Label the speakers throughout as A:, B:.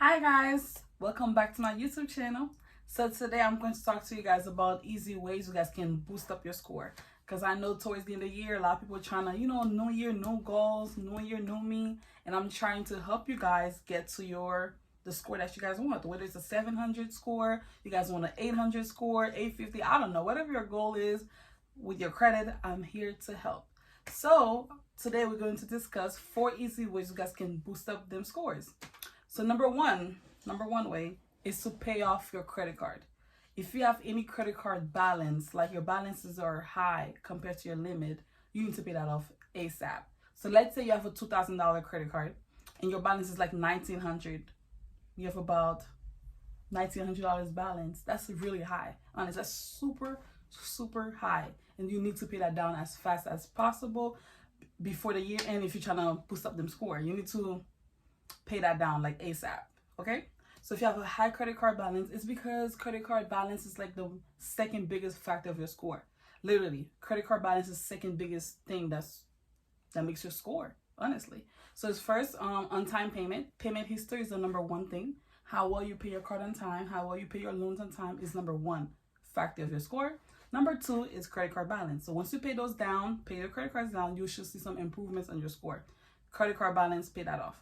A: Hi guys, welcome back to my YouTube channel. So today I'm going to talk to you guys about easy ways you guys can boost up your score. Because I know towards the end of the year, a lot of people are trying to, new year, new goals, new year, new me. And I'm trying to help you guys get to the score that you guys want. Whether it's a 700 score, you guys want an 800 score, 850, I don't know. Whatever your goal is with your credit, I'm here to help. So today we're going to discuss 4 easy ways you guys can boost up them scores. So number one way is to pay off your credit card. If you have any credit card balance, like your balances are high compared to your limit, you need to pay that off ASAP. So let's say you have a $2,000 credit card and your balance is like $1,900. You have about $1,900 balance. That's really high. Honestly, that's super high. And you need to pay that down as fast as possible before the year end. If you're trying to boost up them score, you need to pay that down like ASAP. Okay, so if you have a high credit card balance, it's because credit card balance is like the second biggest factor of your score. Literally, credit card balance is the second biggest thing that makes your score, honestly. So it's first on-time payment history is the number one thing. How well you pay your card on time, how well you pay your loans on time is number one factor of your score. Number two is credit card balance. So once you pay those down, pay your credit cards down, you should see some improvements on your score. Credit card balance, pay that off.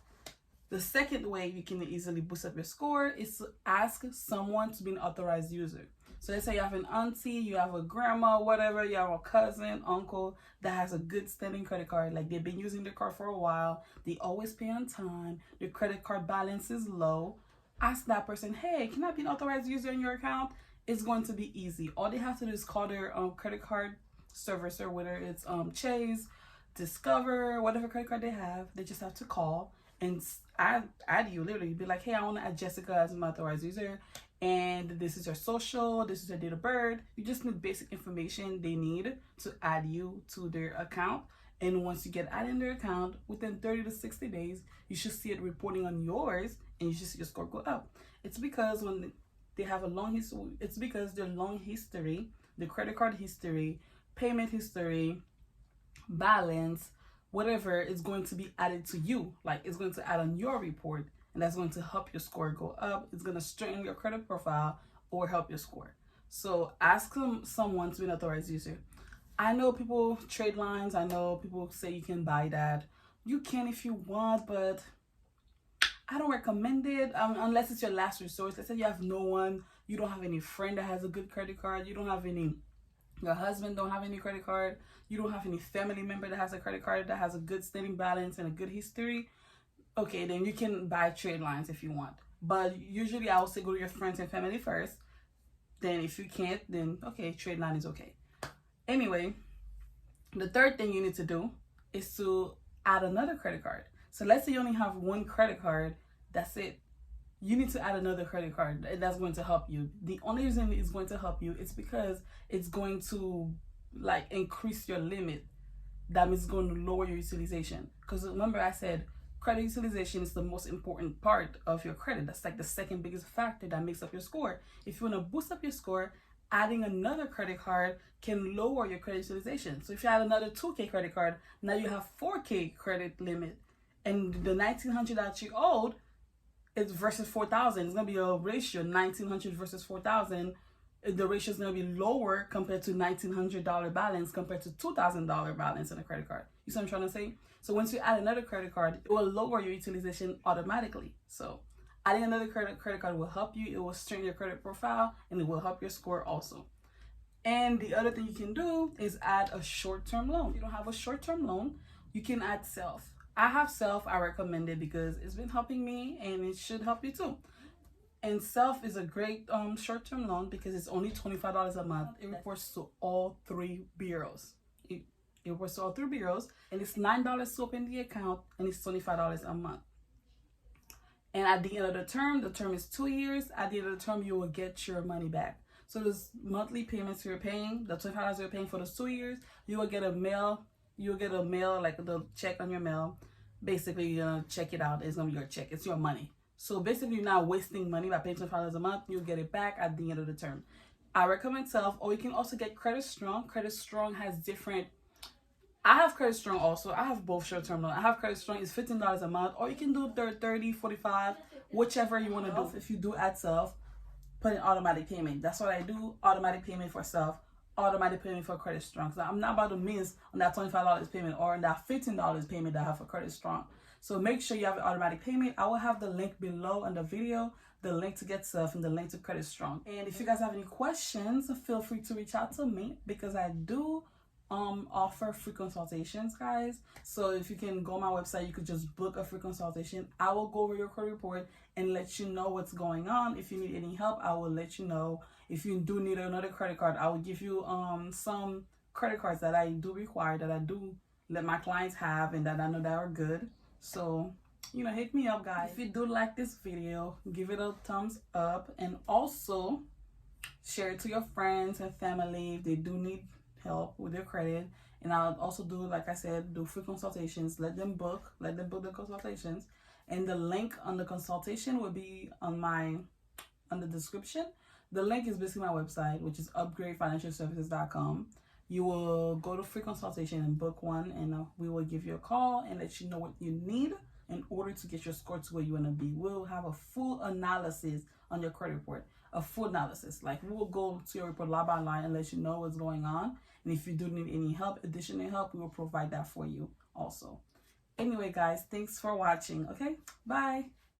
A: The second way you can easily boost up your score is to ask someone to be an authorized user. So let's say you have an auntie, you have a grandma, whatever, you have a cousin, uncle that has a good standing credit card. Like they've been using the card for a while. They always pay on time. Their credit card balance is low. Ask that person, hey, can I be an authorized user in your account? It's going to be easy. All they have to do is call their credit card servicer, whether it's Chase, Discover, whatever credit card they have. They just have to call and add you. Literally be like, hey, I want to add Jessica as my authorized user, and this is your social, this is your date of birth. You just need basic information they need to add you to their account. And once you get added in their account, within 30 to 60 days, you should see it reporting on yours, and you should see your score go up. It's because when they have a long history, it's because their long history, the credit card history, payment history, balance, whatever is going to be added to you. Like it's going to add on your report, and that's going to help your score go up. It's going to strengthen your credit profile or help your score. So ask someone to be an authorized user. I know people trade lines. I know people say you can buy that. You can if you want, but I don't recommend it unless it's your last resort. Let's say you have no one, you don't have any friend that has a good credit card, you don't have any, your husband don't have any credit card, you don't have any family member that has a credit card that has a good standing balance and a good history, okay, then you can buy trade lines if you want. But usually I would say go to your friends and family first. Then if you can't, then okay, trade line is okay. Anyway, the third thing you need to do is to add another credit card. So let's say you only have one credit card, that's it. You need to add another credit card, and that's going to help you. The only reason it's going to help you is because it's going to like increase your limit. That means it's going to lower your utilization. Because remember I said credit utilization is the most important part of your credit. That's like the second biggest factor that makes up your score. If you want to boost up your score, adding another credit card can lower your credit utilization. So if you add another 2K credit card, now you have 4K credit limit, and the $1,900 that you owed, it's versus 4,000. It's gonna be a ratio 1,900 versus 4,000. The ratio is gonna be lower compared to $1,900 balance compared to $2,000 balance in a credit card. You see what I'm trying to say? So once you add another credit card, it will lower your utilization automatically. So adding another credit card will help you. It will strengthen your credit profile, and it will help your score also. And the other thing you can do is add a short-term loan. If you don't have a short-term loan, you can add self. I have self, I recommend it because it's been helping me, and it should help you too. And self is a great short-term loan because it's only $25 a month. It reports to all 3 bureaus. It reports to all 3 bureaus, and it's $9 to open the account, and it's $25 a month. And at the end of the term is 2 years. At the end of the term, you will get your money back. So those monthly payments you're paying, the $25 you're paying for those 2 years, you will get a mail. You'll get a mail, like the check on your mail. Basically, you're gonna check it out. It's gonna be your check. It's your money. So basically, you're not wasting money by paying $25 a month. You'll get it back at the end of the term. I recommend self, or you can also get Credit Strong. Credit Strong has different. I have Credit Strong also. I have both short-term loan. I have Credit Strong. It's $15 a month, or you can do 30, 45, whichever you want to do. If you do add self, put in automatic payment. That's what I do. Automatic payment for self, automatic payment for Credit Strong. So I'm not about to miss on that $25 payment or on that $15 payment that I have for Credit Strong. So make sure you have an automatic payment. I will have the link below in the video, the link to get self and the link to Credit Strong. And if you guys have any questions, feel free to reach out to me, because I do offer free consultations, guys. So if you can go on my website, you could just book a free consultation. I will go over your credit report and let you know what's going on. If you need any help, I will let you know. If you do need another credit card, I will give you some credit cards that I do require, that I do let my clients have, and that I know that are good. So, you know, hit me up, guys. If you do like this video, give it a thumbs up, and also share it to your friends and family if they do need help with their credit. And I'll also do, like I said, do free consultations. Let them book the consultations, and the link on the consultation will be on the description. The link is basically my website, which is upgradefinancialservices.com. You will go to free consultation and book one, and we will give you a call and let you know what you need in order to get your score to where you want to be. We'll have a full analysis on your credit report, a full analysis. Like, we will go to your report line by line and let you know what's going on. And if you do need any help, additional help, we will provide that for you also. Anyway, guys, thanks for watching. Okay, bye.